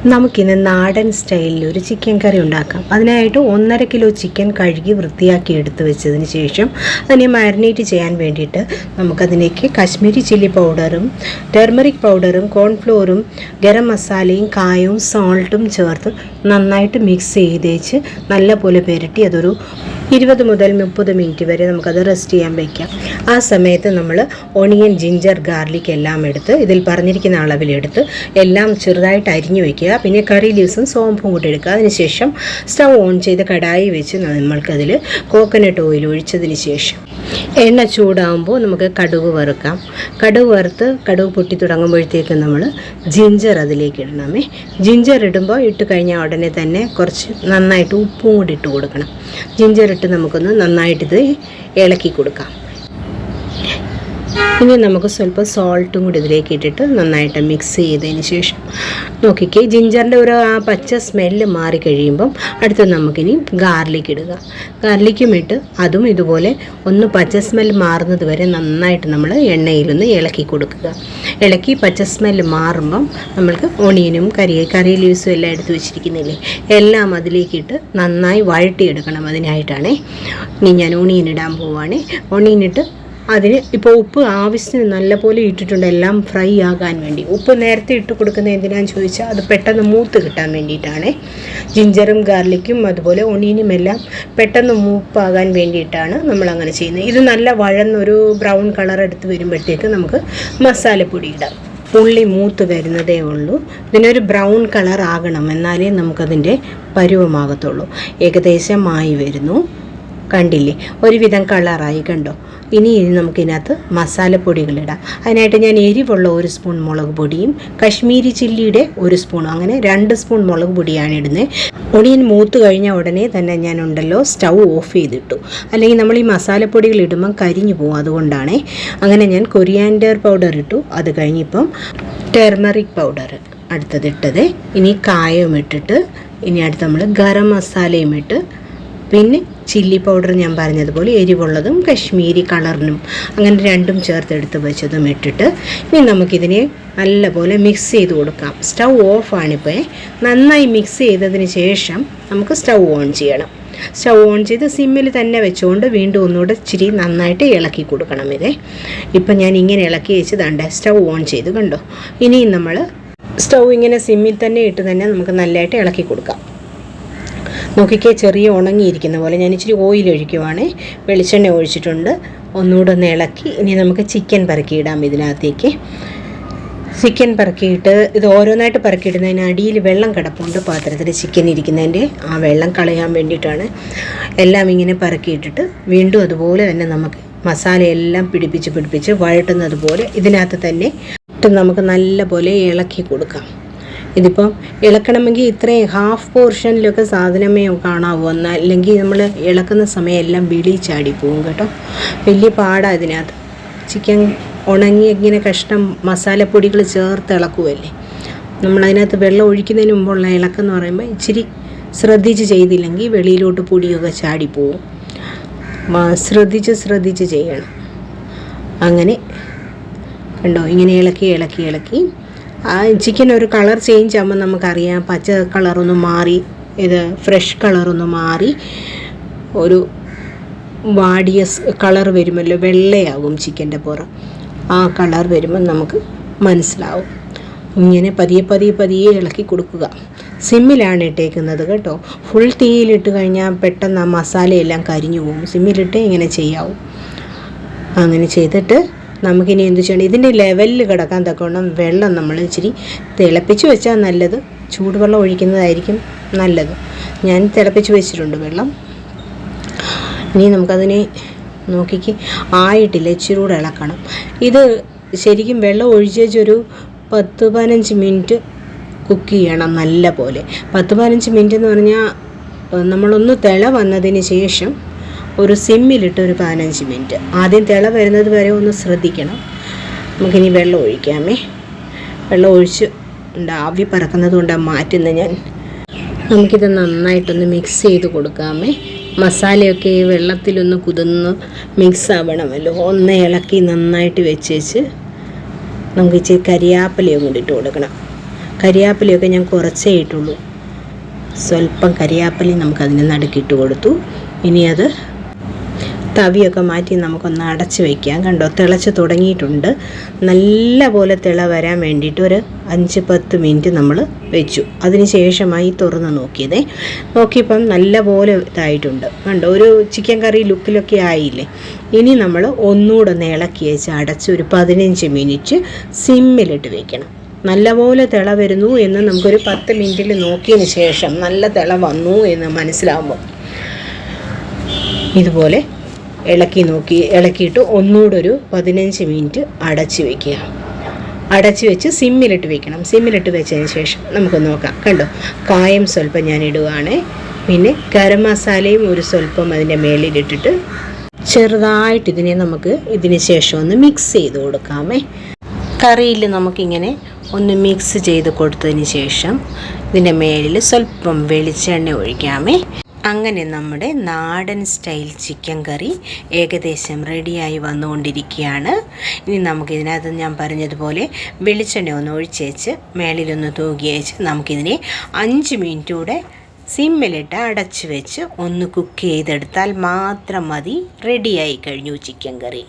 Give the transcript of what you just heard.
നമുക്കിന്ന് നാടൻ സ്റ്റൈലിൽ ഒരു ചിക്കൻ കറി ഉണ്ടാക്കാം. അതിനായിട്ട് 1.5 കിലോ ചിക്കൻ കഴുകി വൃത്തിയാക്കി എടുത്ത് വെച്ചതിന് ശേഷം അതിനെ മാരിനേറ്റ് ചെയ്യാൻ വേണ്ടിയിട്ട് നമുക്കതിലേക്ക് കാശ്മീരി ചില്ലി പൗഡറും ടർമറിക് പൗഡറും കോൺഫ്ലോറും ഗരം മസാലയും കായവും സോൾട്ടും ചേർത്ത് നന്നായിട്ട് മിക്സ് ചെയ്തേച്ച് നല്ലപോലെ പുരട്ടി അതൊരു 20 മുതൽ 30 മിനിറ്റ് വരെ നമുക്കത് റെസ്റ്റ് ചെയ്യാൻ വയ്ക്കാം. ആ സമയത്ത് നമ്മൾ ഓണിയൻ, ജിഞ്ചർ, ഗാർലിക് എല്ലാം എടുത്ത് ഇതിൽ പറഞ്ഞിരിക്കുന്ന അളവിലെടുത്ത് എല്ലാം ചെറുതായിട്ട് അരിഞ്ഞു വയ്ക്കുക. പിന്നെ കറി ലീവ്സും സോമ്പും കൂടി എടുക്കുക. അതിനുശേഷം സ്റ്റവ് ഓൺ ചെയ്ത് കടായി വെച്ച് നമ്മൾക്കതിൽ കോക്കനട്ട് ഓയിൽ ഒഴിച്ചതിന് ശേഷം എണ്ണ ചൂടാകുമ്പോൾ നമുക്ക് കടുക് വറുക്കാം. കടുക് വറുത്ത് കടുക് പൊട്ടി തുടങ്ങുമ്പോഴത്തേക്ക് നമ്മൾ ജിഞ്ചർ അതിലേക്ക് ഇടണമേ. ജിഞ്ചർ ഇടുമ്പോൾ ഇട്ട് കഴിഞ്ഞാൽ ഉടനെ തന്നെ കുറച്ച് നന്നായിട്ട് ഉപ്പും കൂടി ഇട്ട് കൊടുക്കണം. ജിഞ്ചർ ഇട്ട് നമുക്കൊന്ന് നന്നായിട്ടിത് ഇളക്കി കൊടുക്കാം. ഇനി നമുക്ക് സ്വല്പം സോൾട്ടും കൂടി ഇതിലേക്ക് ഇട്ടിട്ട് നന്നായിട്ട് മിക്സ് ചെയ്തതിന് ശേഷം നോക്കിക്കേ, ജിഞ്ചറിൻ്റെ ഒരു ആ പച്ച സ്മെല്ല് മാറി കഴിയുമ്പം അടുത്ത് നമുക്കിനി ഗാർലിക് ഇടുക. ഗാർലിക്കും ഇട്ട് അതും ഇതുപോലെ ഒന്ന് പച്ച സ്മെല്ല് മാറുന്നത് വരെ നന്നായിട്ട് നമ്മൾ എണ്ണയിലൊന്ന് ഇളക്കി കൊടുക്കുക. ഇളക്കി പച്ച സ്മെല്ല് മാറുമ്പം നമ്മൾക്ക് ഓണിയനും കറി ലീവ്സും എല്ലാം എടുത്ത് വെച്ചിരിക്കുന്നില്ലേ, എല്ലാം അതിലേക്കിട്ട് നന്നായി വഴട്ടിയെടുക്കണം. അതിനായിട്ടാണ് ഇനി ഞാൻ ഓണിയൻ ഇടാൻ പോവുകയാണ്. ഓണിയൻ ഇട്ട് അതിന് ഇപ്പോൾ ഉപ്പ് ആവശ്യത്തിന് നല്ലപോലെ ഇട്ടിട്ടുണ്ട്, എല്ലാം ഫ്രൈ ആകാൻ വേണ്ടി. ഉപ്പ് നേരത്തെ ഇട്ട് കൊടുക്കുന്നത് എന്തിനാന്ന് ചോദിച്ചാൽ അത് പെട്ടെന്ന് മൂത്ത് കിട്ടാൻ വേണ്ടിയിട്ടാണ്. ജിഞ്ചറും ഗാർലിക്കും അതുപോലെ ഒണിയനും എല്ലാം പെട്ടെന്ന് മൂപ്പാകാൻ വേണ്ടിയിട്ടാണ് നമ്മളങ്ങനെ ചെയ്യുന്നത്. ഇത് നല്ല വഴന്നൊരു ബ്രൗൺ കളർ എടുത്ത് വരുമ്പോഴത്തേക്ക് നമുക്ക് മസാലപ്പൊടി ഇടാം. ഉള്ളി മൂത്ത് വരുന്നതേ ഉള്ളൂ. ഇതിനൊരു ബ്രൗൺ കളർ ആകണം, എന്നാലേ നമുക്കതിൻ്റെ പരുവമാകത്തുള്ളൂ. ഏകദേശം ആയി വരുന്നു, കണ്ടില്ലേ, ഒരുവിധം കളറായി, കണ്ടോ. ഇനി നമുക്കിതിനകത്ത് മസാലപ്പൊടികളിടാം. അതിനായിട്ട് ഞാൻ എരിവുള്ള 1 സ്പൂൺ മുളക് പൊടിയും കാശ്മീരി ചില്ലിയുടെ 1 സ്പൂണും, അങ്ങനെ 2 സ്പൂൺ മുളക് പൊടിയാണ് ഇടുന്നത്. ഒണിയൻ മൂത്ത് കഴിഞ്ഞ ഉടനെ തന്നെ ഞാനുണ്ടല്ലോ സ്റ്റൗ ഓഫ് ചെയ്തിട്ടു, അല്ലെങ്കിൽ നമ്മൾ ഈ മസാലപ്പൊടികൾ ഇടുമ്പം കരിഞ്ഞു പോകും. അതുകൊണ്ടാണ് അങ്ങനെ ഞാൻ കൊറിയാൻഡർ പൗഡർ ഇട്ടു. അത് കഴിഞ്ഞിപ്പം ടർമറിക് പൗഡർ അടുത്തതിട്ടത്. ഇനി കായവും ഇട്ടിട്ട് ഇനി അടുത്ത് നമ്മൾ ഗരം മസാലയും ഇട്ട് പിന്നെ ചില്ലി പൗഡർ ഞാൻ പറഞ്ഞതുപോലെ എരിവുള്ളതും കശ്മീരി കളറിനും അങ്ങനെ രണ്ടും ചേർത്തെടുത്ത് വെച്ചതും ഇട്ടിട്ട് ഇനി നമുക്കിതിനെ നല്ലപോലെ മിക്സ് ചെയ്ത് കൊടുക്കാം. സ്റ്റൗ ഓഫാണിപ്പോൾ. നന്നായി മിക്സ് ചെയ്തതിന് ശേഷം നമുക്ക് സ്റ്റൗ ഓൺ ചെയ്യണം. സ്റ്റൗ ഓൺ ചെയ്ത് സിമ്മിൽ തന്നെ വെച്ചുകൊണ്ട് വീണ്ടും ഒന്നുകൂടെ ഇച്ചിരി നന്നായിട്ട് ഇളക്കി കൊടുക്കണം. ഇപ്പം ഞാൻ ഇങ്ങനെ ഇളക്കി വെച്ചതാണ്ട് സ്റ്റൗ ഓൺ ചെയ്ത്, കണ്ടോ. ഇനിയും നമ്മൾ സ്റ്റൗ ഇങ്ങനെ സിമ്മിൽ തന്നെ ഇട്ട് തന്നെ നമുക്ക് നല്ലതായിട്ട് ഇളക്കി കൊടുക്കാം. നോക്കിക്കേ, ചെറിയ ഉണങ്ങിയിരിക്കുന്ന പോലെ. ഞാൻ ഇച്ചിരി ഓയിൽ ഒഴിക്കുവാണ്, വെളിച്ചെണ്ണ ഒഴിച്ചിട്ടുണ്ട്. ഒന്നുകൂടെ ഒന്ന് ഇളക്കി ഇനി നമുക്ക് ചിക്കൻ പറക്കിയിടാം ഇതിനകത്തേക്ക്. ചിക്കൻ പറക്കിയിട്ട് ഇത് ഓരോന്നായിട്ട് പറക്കിയിടുന്നതിന് അടിയിൽ വെള്ളം കിടപ്പുണ്ട് പാത്രത്തിൽ, ചിക്കൻ ഇരിക്കുന്നതിൻ്റെ ആ വെള്ളം കളയാൻ വേണ്ടിയിട്ടാണ്. എല്ലാം ഇങ്ങനെ പറക്കിയിട്ടിട്ട് വീണ്ടും അതുപോലെ തന്നെ നമുക്ക് മസാലയെല്ലാം പിടിപ്പിച്ച് വഴട്ടുന്നത് പോലെ ഇതിനകത്ത് തന്നെ ഇട്ട് നമുക്ക് നല്ല പോലെ ഇളക്കി കൊടുക്കാം. ഇതിപ്പം ഇളക്കണമെങ്കിൽ ഇത്രയും ഹാഫ് പോർഷനിലൊക്കെ സാധനമേ കാണാവൂ, എന്നാൽ അല്ലെങ്കിൽ നമ്മൾ ഇളക്കുന്ന സമയം എല്ലാം വിളി ചാടിപ്പോവും കേട്ടോ. വലിയ പാടാണ് ഇതിനകത്ത്. ചിക്കൻ ഉണങ്ങി ഇങ്ങനെ കഷ്ണം മസാലപ്പൊടികൾ ചേർത്ത് ഇളക്കുമല്ലേ. നമ്മളതിനകത്ത് വെള്ളം ഒഴിക്കുന്നതിന് മുമ്പുള്ള ഇളക്കെന്ന് പറയുമ്പോൾ ഇച്ചിരി ശ്രദ്ധിച്ച് ചെയ്തില്ലെങ്കിൽ വെളിയിലോട്ട് പൊടിയൊക്കെ ചാടിപ്പോവും. ശ്രദ്ധിച്ച് ചെയ്യണം. അങ്ങനെ കണ്ടോ, ഇങ്ങനെ ഇളക്കി ആ ചിക്കൻ ഒരു കളർ ചേഞ്ച് ആകുമ്പോൾ നമുക്കറിയാം, പച്ച കളറൊന്ന് മാറി ഇത് ഫ്രഷ് കളറൊന്ന് മാറി ഒരു വാടിയ കളർ വരുമല്ലോ, വെള്ളയാകും ചിക്കൻ്റെ പുറം. ആ കളർ വരുമ്പോൾ നമുക്ക് മനസ്സിലാവും. ഇങ്ങനെ പതിയെ ഇളക്കി കൊടുക്കുക. സിമ്മിലാണ് ഇട്ടേക്കുന്നത് കേട്ടോ. ഫുൾ തീയിലിട്ട് കഴിഞ്ഞാൽ പെട്ടെന്ന് ആ മസാലയെല്ലാം കരിഞ്ഞു പോകും. സിമ്മിലിട്ട് ഇങ്ങനെ ചെയ്യാവും. അങ്ങനെ ചെയ്തിട്ട് നമുക്കിനി എന്ത് ചെയ്യണം, ഇതിൻ്റെ ലെവലിൽ കിടക്കാൻ തക്കവണ്ണം വെള്ളം നമ്മൾ ഇച്ചിരി തിളപ്പിച്ച് വെച്ചാൽ നല്ലത്. ചൂടുവെള്ളം ഒഴിക്കുന്നതായിരിക്കും നല്ലത്. ഞാൻ തിളപ്പിച്ച് വെച്ചിട്ടുണ്ട് വെള്ളം. ഇനി നമുക്കതിനെ നോക്കിക്ക് ആയിട്ടില്ല, ഇച്ചിരി കൂടെ ഇളക്കണം. ഇത് ശരിക്കും വെള്ളം ഒഴിച്ചൊരു 10-15 മിനിറ്റ് കുക്ക് ചെയ്യണം നല്ല പോലെ. 10-15 മിനിറ്റ് എന്ന് പറഞ്ഞാൽ നമ്മളൊന്ന് തിള വന്നതിന് ശേഷം ഒരു സിമ്മിലിട്ട് ഒരു 15 മിനിറ്റ്. ആദ്യം തിള വരുന്നത് വരെ ഒന്ന് ശ്രദ്ധിക്കണം. നമുക്കിനി വെള്ളം ഒഴിക്കാമേ. വെള്ളം ഒഴിച്ച് ആവി പറക്കുന്നത് കൊണ്ടാണ് മാറ്റുന്നത് ഞാൻ. നമുക്കിത് നന്നായിട്ടൊന്ന് മിക്സ് ചെയ്ത് കൊടുക്കാമേ. മസാലയൊക്കെ വെള്ളത്തിലൊന്ന് കുതിർന്ന് മിക്സ് ആവണമല്ലോ. ഒന്ന് ഇളക്കി നന്നായിട്ട് വെച്ചേച്ച് നമുക്ക് ഇച്ചിരി കരിയാപ്പിലയും കൂടി ഇട്ട് കൊടുക്കണം. കരിയാപ്പിലയൊക്കെ ഞാൻ കുറച്ചേ ഇട്ടുള്ളൂ. സ്വല്പം കരിയാപ്പിലയും നമുക്കതിന് നടുക്കിട്ട് കൊടുത്തു. ഇനി അത് തവിയൊക്കെ മാറ്റി നമുക്കൊന്ന് അടച്ച് വയ്ക്കാം. കണ്ടോ, തിളച്ച് തുടങ്ങിയിട്ടുണ്ട്. നല്ല പോലെ തിള വരാൻ വേണ്ടിയിട്ട് ഒരു 5-10 മിനിറ്റ് നമ്മൾ വെച്ചു. അതിന് ശേഷമായി തുറന്ന് നോക്കിയപ്പം നല്ല പോലെ ഇതായിട്ടുണ്ട്. കണ്ടോ, ഒരു ചിക്കൻ കറി ലുക്കിലൊക്കെ ആയില്ലേ. ഇനി നമ്മൾ ഒന്നുകൂടെ ഒന്ന് ഇളക്കി വെച്ച് അടച്ച് ഒരു 15 മിനിറ്റ് സിമ്മിലിട്ട് വെക്കണം. നല്ലപോലെ തിള വരുന്നു എന്ന് നമുക്കൊരു 10 മിനിറ്റിൽ നോക്കിയതിന് ശേഷം നല്ല തിള വന്നു എന്ന് മനസ്സിലാവുമ്പോൾ ഇതുപോലെ ഇളക്കിയിട്ട് ഒന്നുകൂടെ ഒരു 15 മിനിറ്റ് അടച്ച് വയ്ക്കുക. അടച്ച് വെച്ച് സിമ്മിലിട്ട് വെക്കണം. സിമ്മിലിട്ട് വെച്ചതിന് ശേഷം നമുക്ക് നോക്കാം. കണ്ടോ, കായം സ്വല്പം ഞാൻ ഇടുകയാണ്. പിന്നെ ഗരം മസാലയും ഒരു സ്വല്പം അതിൻ്റെ മേലിലിട്ടിട്ട് ചെറുതായിട്ട് ഇതിന് ശേഷം ഒന്ന് മിക്സ് ചെയ്ത് കൊടുക്കാമേ. കറിയിൽ നമുക്കിങ്ങനെ ഒന്ന് മിക്സ് ചെയ്ത് കൊടുത്തതിന് ശേഷം ഇതിൻ്റെ മേലിൽ സ്വല്പം വെളിച്ചെണ്ണ ഒഴിക്കാമേ. അങ്ങനെ നമ്മുടെ നാടൻ സ്റ്റൈൽ ചിക്കൻ കറി ഏകദേശം റെഡിയായി വന്നുകൊണ്ടിരിക്കുകയാണ്. ഇനി നമുക്കിതിനകത്ത് ഞാൻ പറഞ്ഞതുപോലെ വെളിച്ചെണ്ണ ഒന്ന് ഒഴിച്ചേച്ച് മേളിലൊന്ന് തൂകിയേച്ച് നമുക്കിതിനെ 5 മിനിറ്റ് കൂടെ സിമ്മിലിട്ട് അടച്ച് വെച്ച് ഒന്ന് കുക്ക് ചെയ്തെടുത്താൽ മാത്രം മതി. റെഡിയായി കഴിഞ്ഞു ചിക്കൻ കറി.